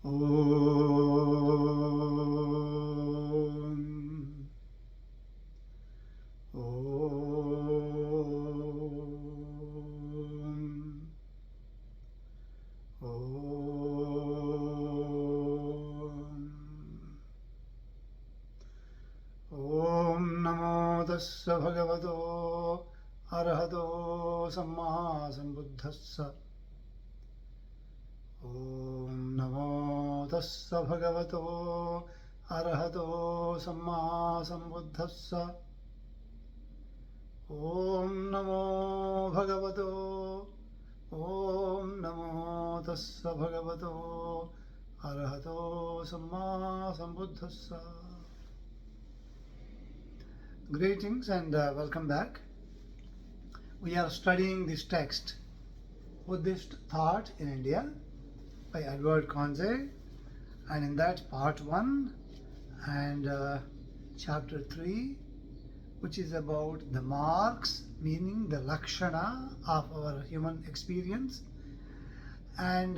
Om. Om. Om. Om Namo Tassa Bhagavato Arahato Samma Sambuddhassa. Om Namo Tassa Bhagavato Arahato Samma Sambuddhassa. Om Namo Bhagavato. Om Namo Tassa Bhagavato Arahato Samma Sambuddhassa. Greetings and welcome back. We are studying this text, Buddhist Thought in India by Edward Conze, and in that part 1 and chapter 3, which is about the marks, meaning the lakshana of our human experience, and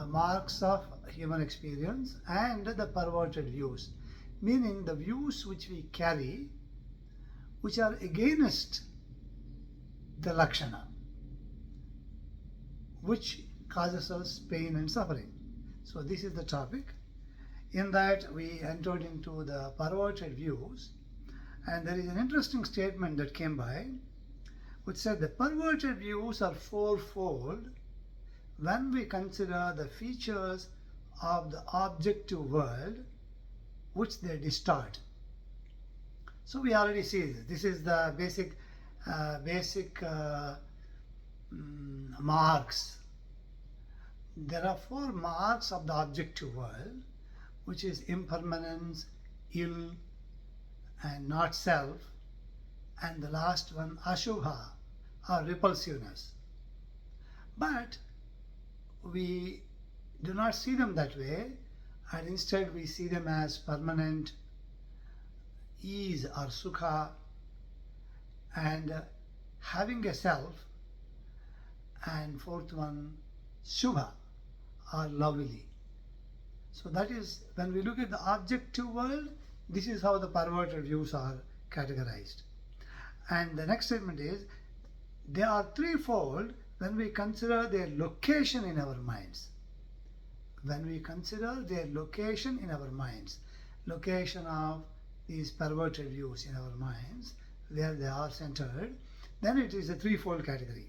marks of human experience, and the perverted views, meaning the views which we carry which are against the lakshana, which causes us pain and suffering. So this is the topic. In that we entered into the perverted views, and there is an interesting statement that came by which said the perverted views are fourfold when we consider the features of the objective world which they distort. So we already see this. This is the basic marks. There are 4 marks of the objective world, which is impermanence, ill, and not self, and the last one, ashubha, or repulsiveness. But we do not see them that way, and instead we see them as permanent, ease or sukha, and having a self, and 4th one, shubha or lovely. So that is, when we look at the objective world, this is how the perverted views are categorized. And the next statement is, they are threefold when we consider their location in our minds. When we consider their location in our minds, location of these perverted views in our minds, where they are centered, then it is a threefold category,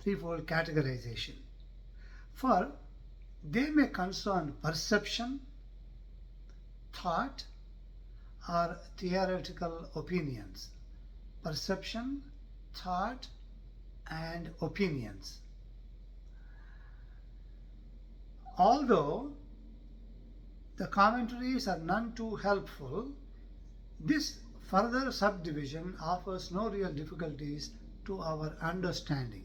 threefold categorization. For they may concern perception, thought, or theoretical opinions. Perception, thought, and opinions. Although the commentaries are none too helpful, this further subdivision offers no real difficulties to our understanding.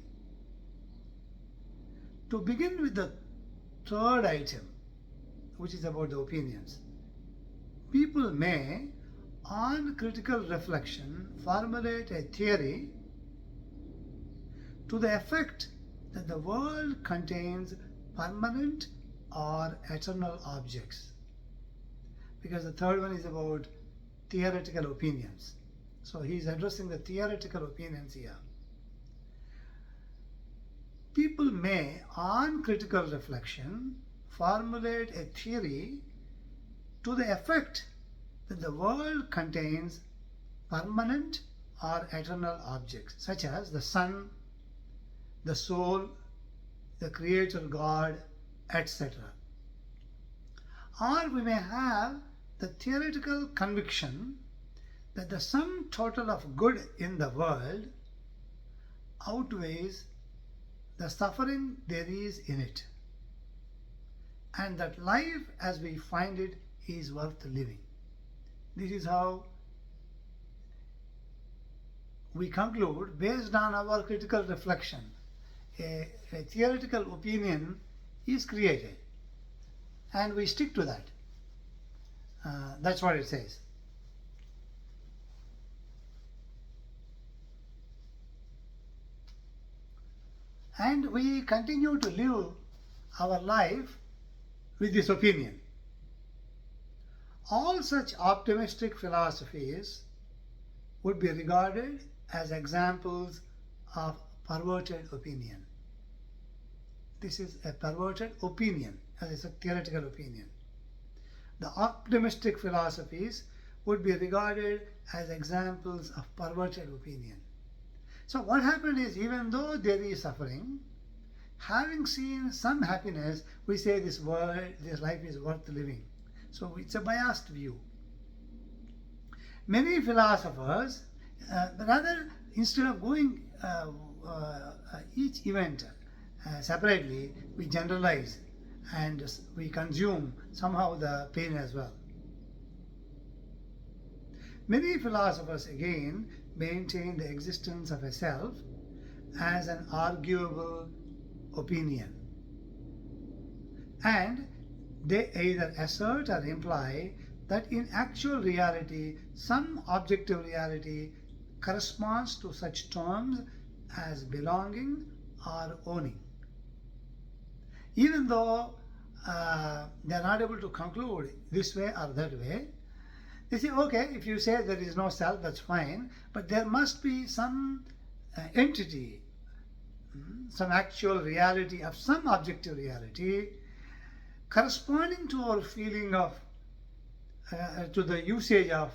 To begin with the 3rd item, which is about the opinions, people may, on critical reflection, formulate a theory to the effect that the world contains permanent or eternal objects. Because the 3rd one is about theoretical opinions. So he is addressing the theoretical opinions here. People may, on critical reflection, formulate a theory to the effect that the world contains permanent or eternal objects, such as the sun, the soul, the creator God, etc. Or we may have the theoretical conviction that the sum total of good in the world outweighs the suffering there is in it, and that life as we find it is worth living. This is how we conclude, based on our critical reflection, a theoretical opinion is created, and we stick to that. That's what it says. And we continue to live our life with this opinion. All such optimistic philosophies would be regarded as examples of perverted opinion. This is a perverted opinion, as a theoretical opinion. The optimistic philosophies would be regarded as examples of perverted opinion. So what happened is, even though there is suffering, having seen some happiness, we say this life is worth living. So it's a biased view. Many philosophers, rather, instead of going each event separately, we generalize and we consume somehow the pain as well. Many philosophers again maintain the existence of a self as an arguable opinion, and they either assert or imply that in actual reality some objective reality corresponds to such terms as belonging or owning. Even though they are not able to conclude this way or that way, they say, okay, if you say there is no self, that's fine, but there must be some entity, some actual reality of some objective reality corresponding to our feeling of, to the usage of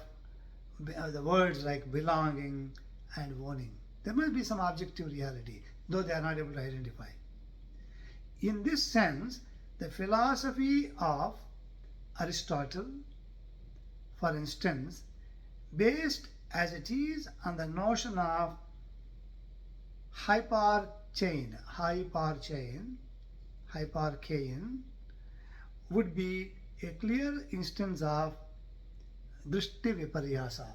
the words like belonging and owning. There must be some objective reality, though they are not able to identify. In this sense, the philosophy of Aristotle, for instance, based as it is on the notion of hyparchain, would be a clear instance of drishti viparyasa.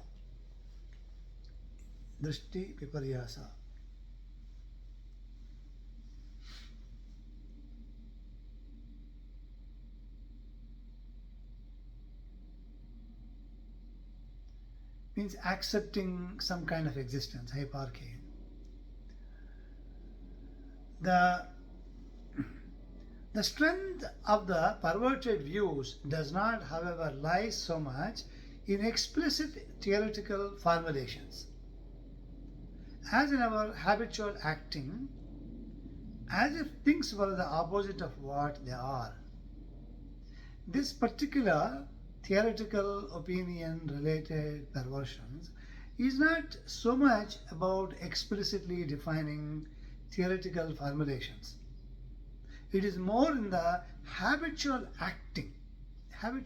Means accepting some kind of existence, hyparchain. The strength of the perverted views does not, however, lie so much in explicit theoretical formulations as in our habitual acting, as if things were the opposite of what they are. This particular theoretical opinion related perversions is not so much about explicitly defining theoretical formulations. It is more in the habitual acting. We're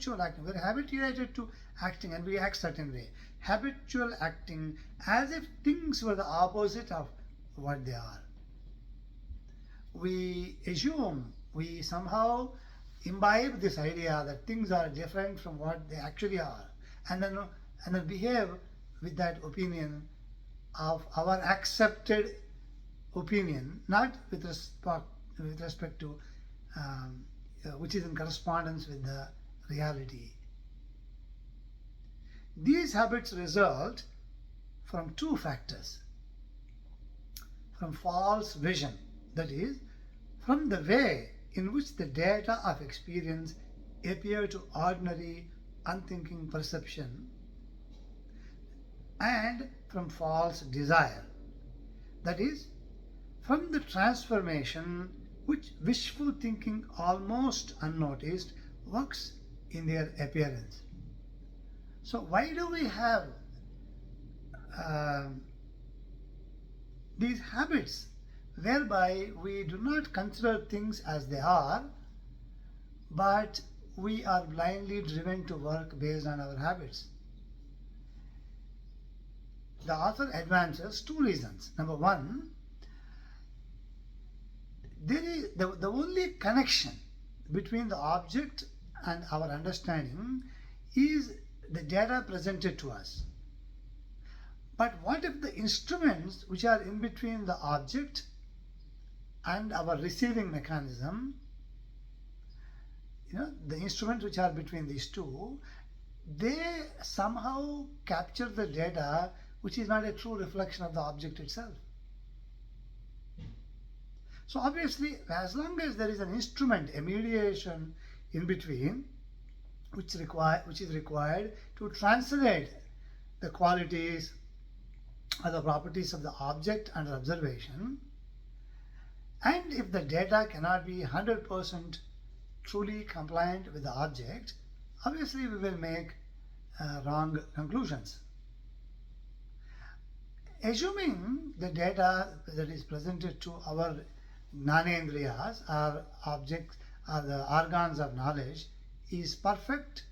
habituated to acting and we act certain way. Habitual acting as if things were the opposite of what they are. We assume, we somehow imbibe this idea that things are different from what they actually are, and then behave with that opinion of our accepted opinion, not with respect to which is in correspondence with the reality. These habits result from two factors: from false vision, that is, from the way in which the data of experience appear to ordinary unthinking perception, and from false desire, that is, from the transformation which wishful thinking almost unnoticed works in their appearance. So why do we have these habits whereby we do not consider things as they are, but we are blindly driven to work based on our habits? The author advances two reasons. Number one, there is the only connection between the object and our understanding is the data presented to us. But what if the instruments which are in between the object and our receiving mechanism, the instruments which are between these two, they somehow capture the data which is not a true reflection of the object itself? So obviously, as long as there is an instrument, a mediation in between, which is required to translate the qualities or the properties of the object under observation, and if the data cannot be 100% truly compliant with the object, obviously we will make wrong conclusions. Assuming the data that is presented to our Gnanendriyas, our objects, or the organs of knowledge, is perfect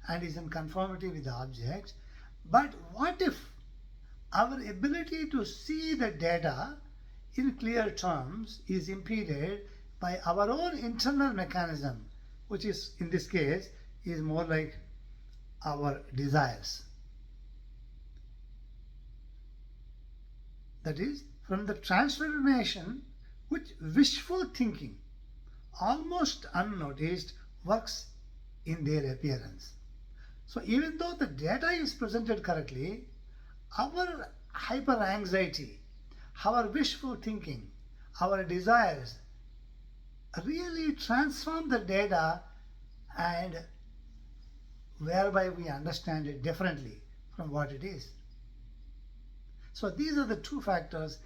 and is in conformity with the object, but what if our ability to see the data in clear terms is impeded by our own internal mechanism, which is, in this case, is more like our desires. That is, from the transformation which wishful thinking, almost unnoticed, works in their appearance. So even though the data is presented correctly, our hyper anxiety, our wishful thinking, our desires really transform the data, and whereby we understand it differently from what it is. So these are the two factors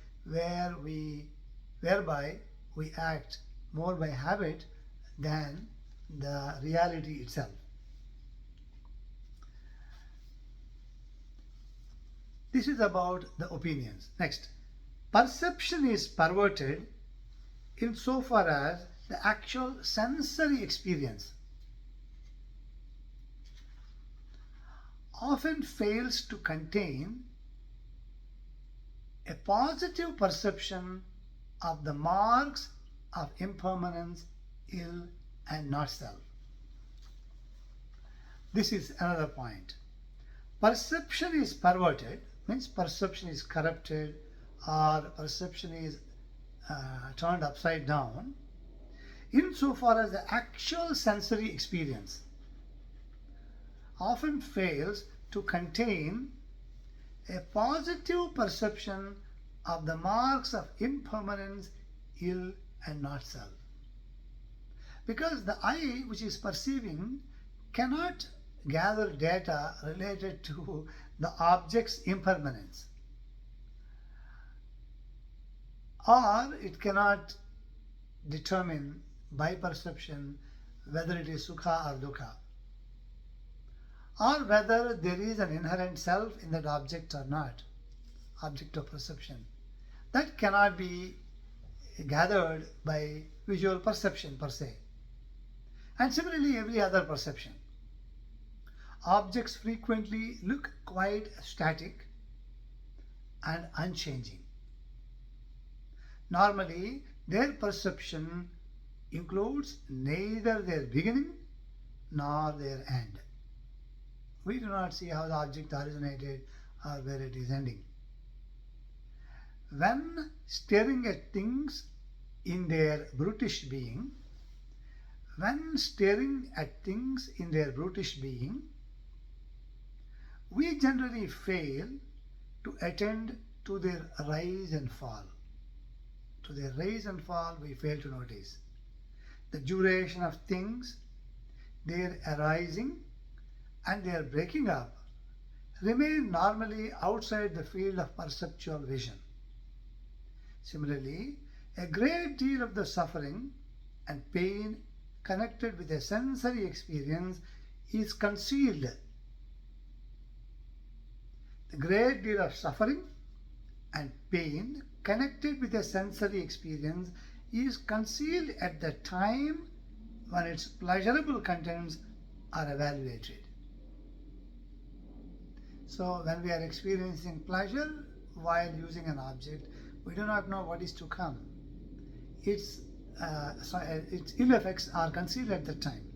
whereby we act more by habit than the reality itself. This is about the opinions. Next, perception is perverted insofar as the actual sensory experience often fails to contain a positive perception of the marks of impermanence, ill, and not self. This is another point. Perception is perverted, means perception is corrupted or perception is turned upside down, insofar as the actual sensory experience often fails to contain a positive perception of the marks of impermanence, ill, and not self. Because the eye, which is perceiving, cannot gather data related to the object's impermanence, or it cannot determine by perception whether it is sukha or dukkha, or whether there is an inherent self in that object or not, object of perception. That cannot be gathered by visual perception per se. And similarly, every other perception. Objects frequently look quite static and unchanging. Normally, their perception includes neither their beginning nor their end. We do not see how the object originated or where it is ending. When staring at things in their brutish being, we generally fail to attend to their rise and fall. To their rise and fall, we fail to notice. The duration of things, their arising and their breaking up, remain normally outside the field of perceptual vision. Similarly, a great deal of the suffering and pain connected with a sensory experience is concealed. The great deal of suffering and pain connected with a sensory experience is concealed at the time when its pleasurable contents are evaluated. So when we are experiencing pleasure while using an object, we do not know what is to come. Its ill effects are concealed at the time.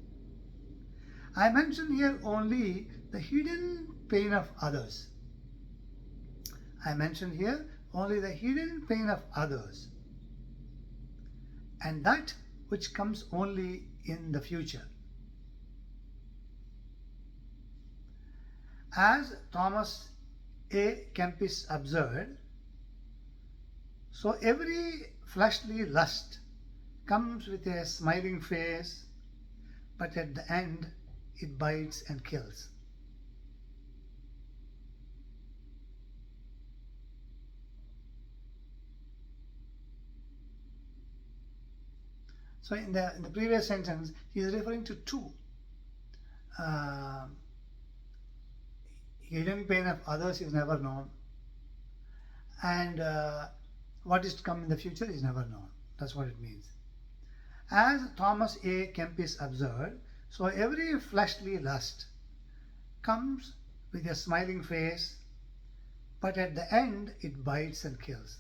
I mention here only the hidden pain of others. I mention here only the hidden pain of others, and that which comes only in the future. As Thomas A. Kempis observed, so every fleshly lust comes with a smiling face, but at the end it bites and kills. So in the previous sentence, he is referring to two. Hidden pain of others is never known, and what is to come in the future is never known. That's what it means. As Thomas A. Kempis observed, so every fleshly lust comes with a smiling face, but at the end it bites and kills.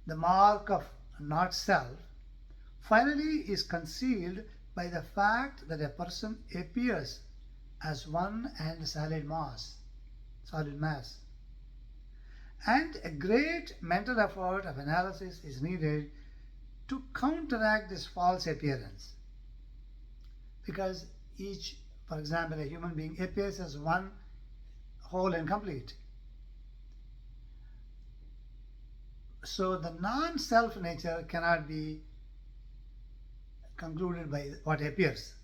The mark of not self finally is concealed by the fact that a person appears as one and solid mass. And a great mental effort of analysis is needed to counteract this false appearance. Because each, for example, a human being appears as one whole and complete. So the non-self nature cannot be concluded by what appears.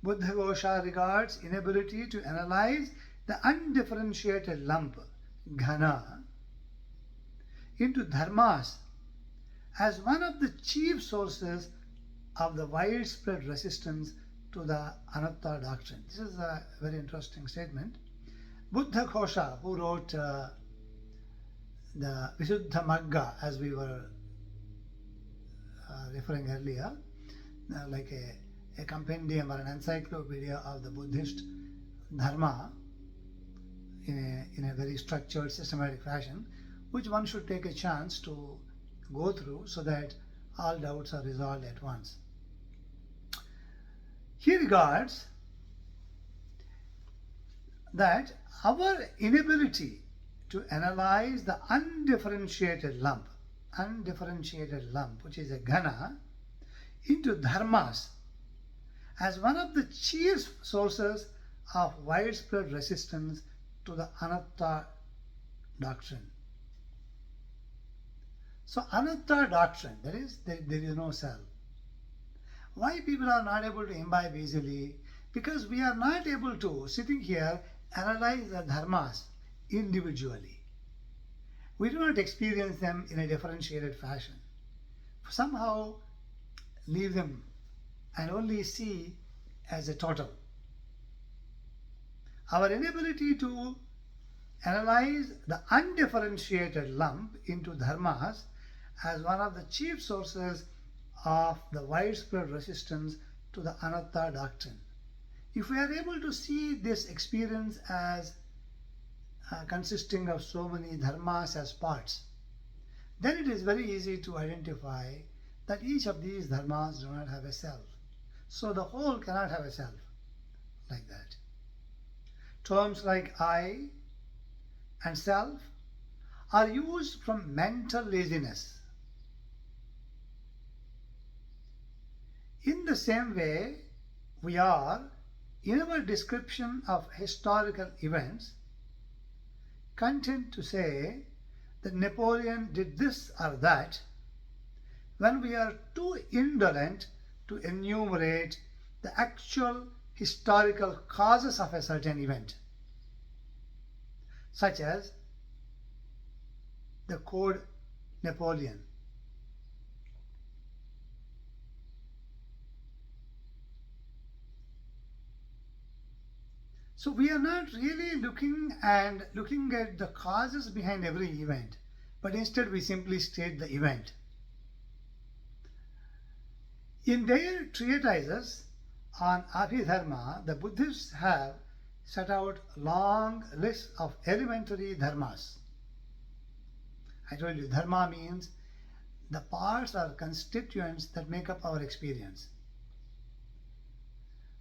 Buddha Ghosha regards inability to analyze the undifferentiated lump, ghana, into dharmas as one of the chief sources of the widespread resistance to the anatta doctrine. This is a very interesting statement. Buddha Ghosha, who wrote the Visuddha Magga, as we were referring earlier, like a compendium or an encyclopedia of the Buddhist Dharma in a very structured, systematic fashion, which one should take a chance to go through so that all doubts are resolved at once. He regards that our inability to analyze the undifferentiated lump, which is a ghana, into dharmas as one of the chief sources of widespread resistance to the anatta doctrine. So anatta doctrine, that is, there is no self. Why people are not able to imbibe easily? Because we are not able to, sitting here, analyze the dharmas individually. We do not experience them in a differentiated fashion. Somehow leave them and only see as a total. Our inability to analyze the undifferentiated lump into dharmas as one of the chief sources of the widespread resistance to the anatta doctrine. If we are able to see this experience as consisting of so many dharmas as parts, then it is very easy to identify that each of these dharmas do not have a self. So the whole cannot have a self like that. Terms like I and self are used from mental laziness. In the same way, we are, in our description of historical events, content to say that Napoleon did this or that, when we are too indolent to enumerate the actual historical causes of a certain event, such as the Code Napoleon. So we are not really looking at the causes behind every event, but instead we simply state the event. In their treatises on Abhidharma, the Buddhists have set out long lists of elementary dharmas. I told you, dharma means the parts or constituents that make up our experience,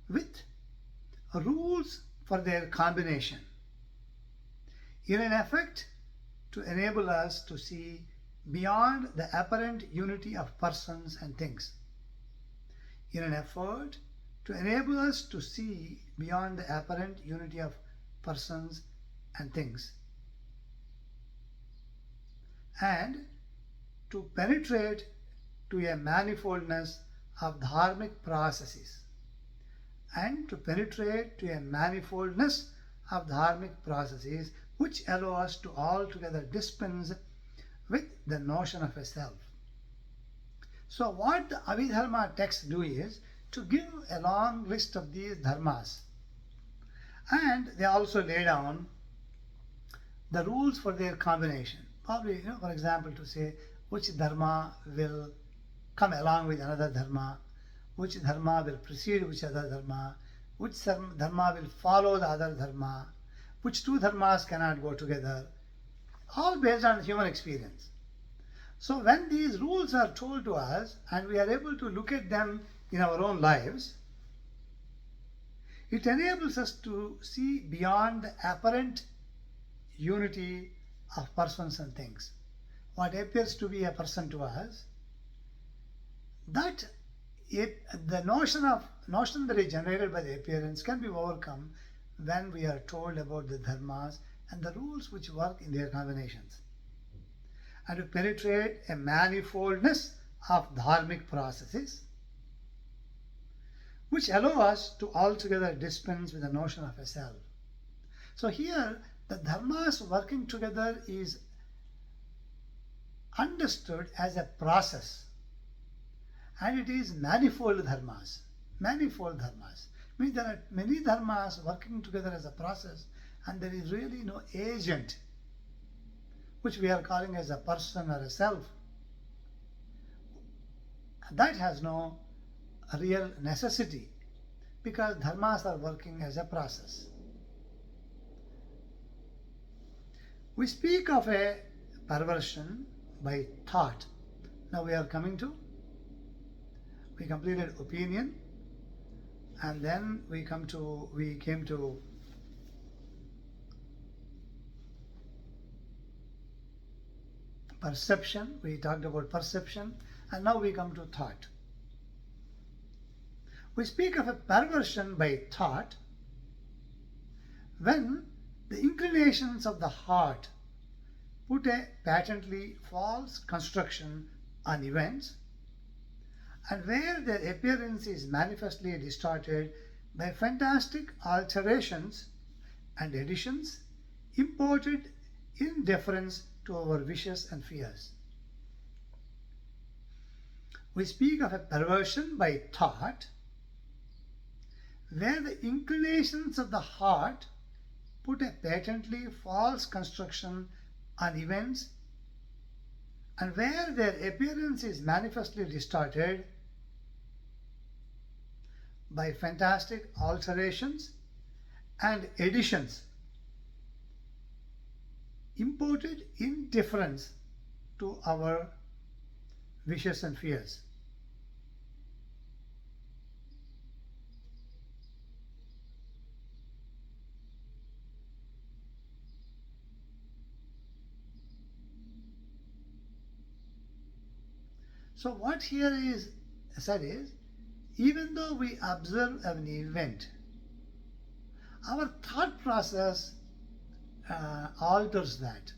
with rules for their combination, in an effort to enable us to see beyond the apparent unity of persons and things. In an effort to enable us to see beyond the apparent unity of persons and things, and to penetrate to a manifoldness of dharmic processes and to penetrate to a manifoldness of dharmic processes which allow us to altogether dispense with the notion of a self. So what the Abhidharma texts do is to give a long list of these dharmas, and they also lay down the rules for their combination. Probably, for example, to say which dharma will come along with another dharma, which dharma will precede which other dharma, which dharma will follow the other dharma, which two dharmas cannot go together, all based on human experience. So when these rules are told to us and we are able to look at them in our own lives, it enables us to see beyond the apparent unity of persons and things. What appears to be a person to us, that the notion that is generated by the appearance can be overcome when we are told about the dharmas and the rules which work in their combinations, and to penetrate a manifoldness of dharmic processes which allow us to altogether dispense with the notion of a self. So here the dharmas working together is understood as a process, and it is manifold dharmas. Manifold dharmas means there are many dharmas working together as a process, and there is really no agent which we are calling as a person or a self. That has no real necessity because dharmas are working as a process. We speak of a perversion by thought. Now we completed opinion, and then we came to perception. We talked about perception, and now we come to thought. We speak of a perversion by thought when the inclinations of the heart put a patently false construction on events, and where their appearance is manifestly distorted by fantastic alterations and additions imported in deference to our wishes and fears. We speak of a perversion by thought where the inclinations of the heart put a patently false construction on events, and where their appearance is manifestly distorted by fantastic alterations and additions imported in deference to our wishes and fears. So what here is said is, even though we observe an event, our thought process alters that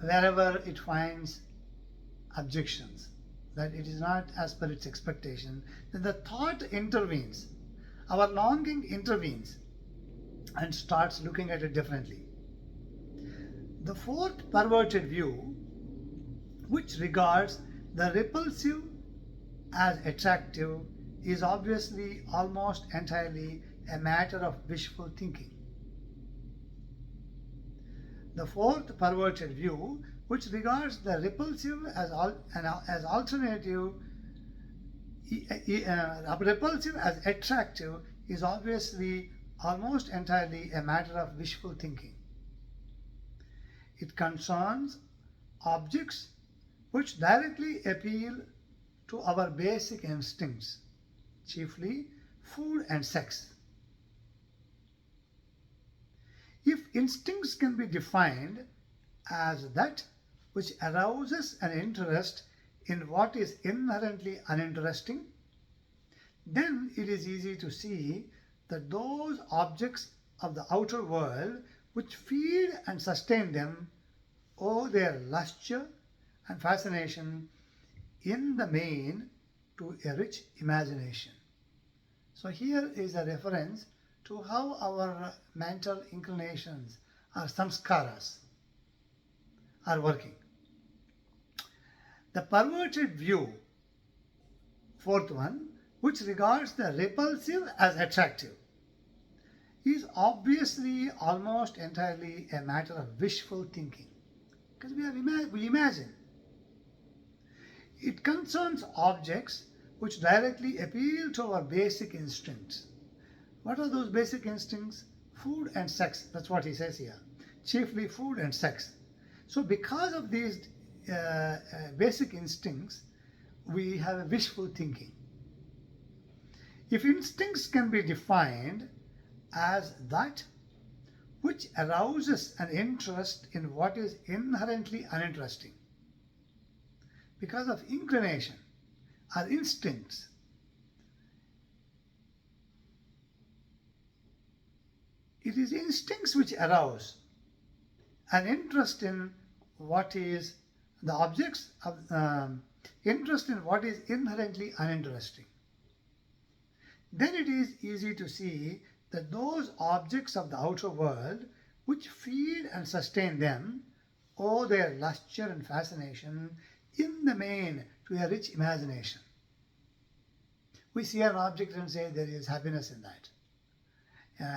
wherever it finds objections, that it is not as per its expectation, then the thought intervenes, our longing intervenes and starts looking at it differently. The fourth perverted view, which regards the repulsive as attractive, is obviously almost entirely a matter of wishful thinking. The fourth perverted view, which regards the repulsive as repulsive as attractive, is obviously almost entirely a matter of wishful thinking. It concerns objects which directly appeal to our basic instincts, chiefly food and sex. If instincts can be defined as that which arouses an interest in what is inherently uninteresting, then it is easy to see that those objects of the outer world which feed and sustain them owe their lustre and fascination in the main to a rich imagination. So here is a reference to how our mental inclinations or samskaras are working. The perverted view, fourth one, which regards the repulsive as attractive, is obviously almost entirely a matter of wishful thinking, because we imagine. It concerns objects which directly appeal to our basic instincts. What are those basic instincts? Food and sex. That's what he says here. Chiefly food and sex. So because of these basic instincts, we have a wishful thinking. If instincts can be defined as that which arouses an interest in what is inherently uninteresting, because of inclination or instincts, it is instincts which arouse an interest in what is the objects of interest in what is inherently uninteresting. Then it is easy to see that those objects of the outer world which feed and sustain them owe their lustre and fascination in the main to a rich imagination. We see an object and say there is happiness in that.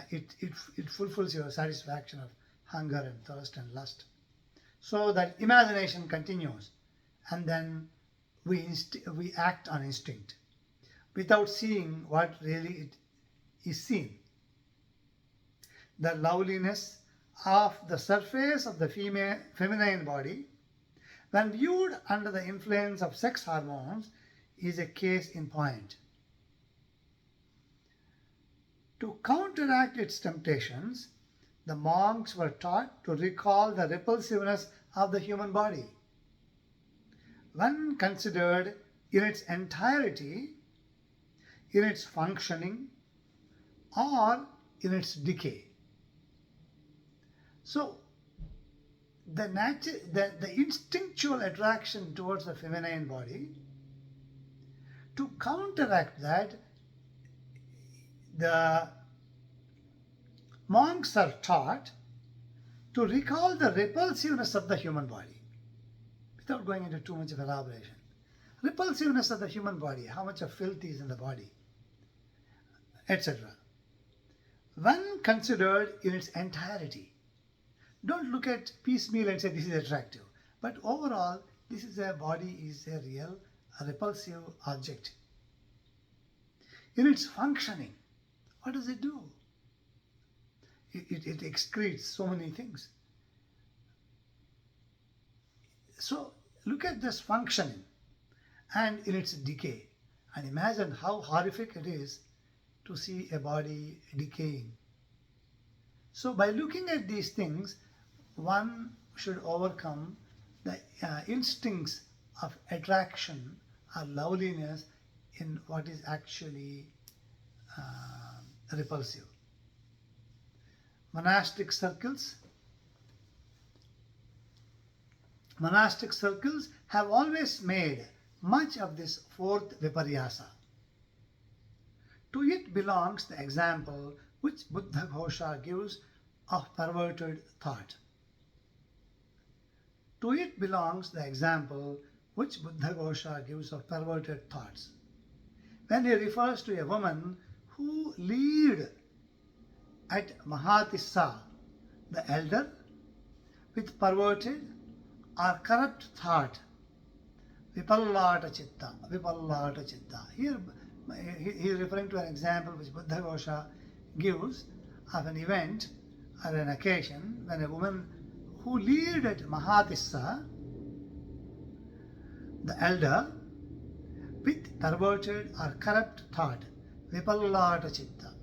It fulfills your satisfaction of hunger and thirst and lust. So that imagination continues, and then we act on instinct without seeing what really it is seen. The loveliness of the surface of the feminine body, when viewed under the influence of sex hormones, is a case in point. To counteract its temptations, the monks were taught to recall the repulsiveness of the human body. When considered in its entirety, in its functioning, or in its decay. So, the instinctual attraction towards the feminine body, to counteract that, the monks are taught to recall the repulsiveness of the human body, without going into too much of elaboration. Repulsiveness of the human body, how much of filth is in the body, etc. When considered in its entirety, don't look at piecemeal and say this is attractive, but overall this is a body is a real, a repulsive object. In its functioning, what does it do? It excretes so many things. So look at this functioning and in its decay, and imagine how horrific it is to see a body decaying. So by looking at these things, one should overcome the instincts of attraction or loveliness in what is actually repulsive. Monastic circles have always made much of this fourth viparyasa. To it belongs the example which Buddha Ghosha gives of perverted thought. To it belongs the example which Buddha Ghosha gives of perverted thoughts, when he refers to a woman who leered at Mahatissa, the elder, with perverted or corrupt thought, vipallata chitta. Here he is referring to an example which Buddha Ghosha gives of an event or an occasion when a woman who leered at Mahatissa, the elder, with perverted or corrupt thought, vipallata chitta.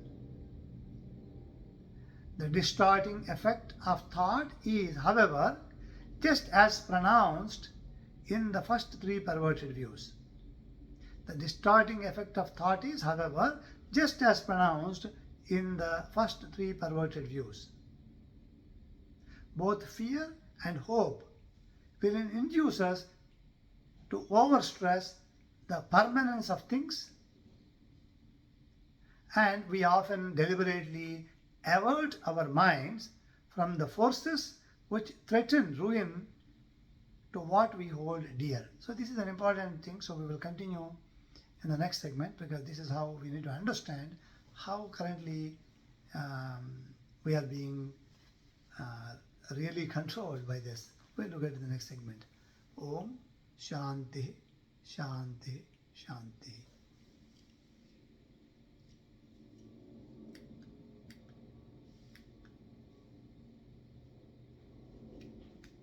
The distorting effect of thought is, however, just as pronounced in the first three perverted views. The distorting effect of thought is, however, just as pronounced in the first three perverted views. Both fear and hope will induce us to overstress the permanence of things, and we often deliberately avert our minds from the forces which threaten ruin to what we hold dear. So this is an important thing. So we will continue in the next segment, because this is how we need to understand how currently we are being really controlled by this. We'll look at the next segment. Om Shanti Shanti Shanti.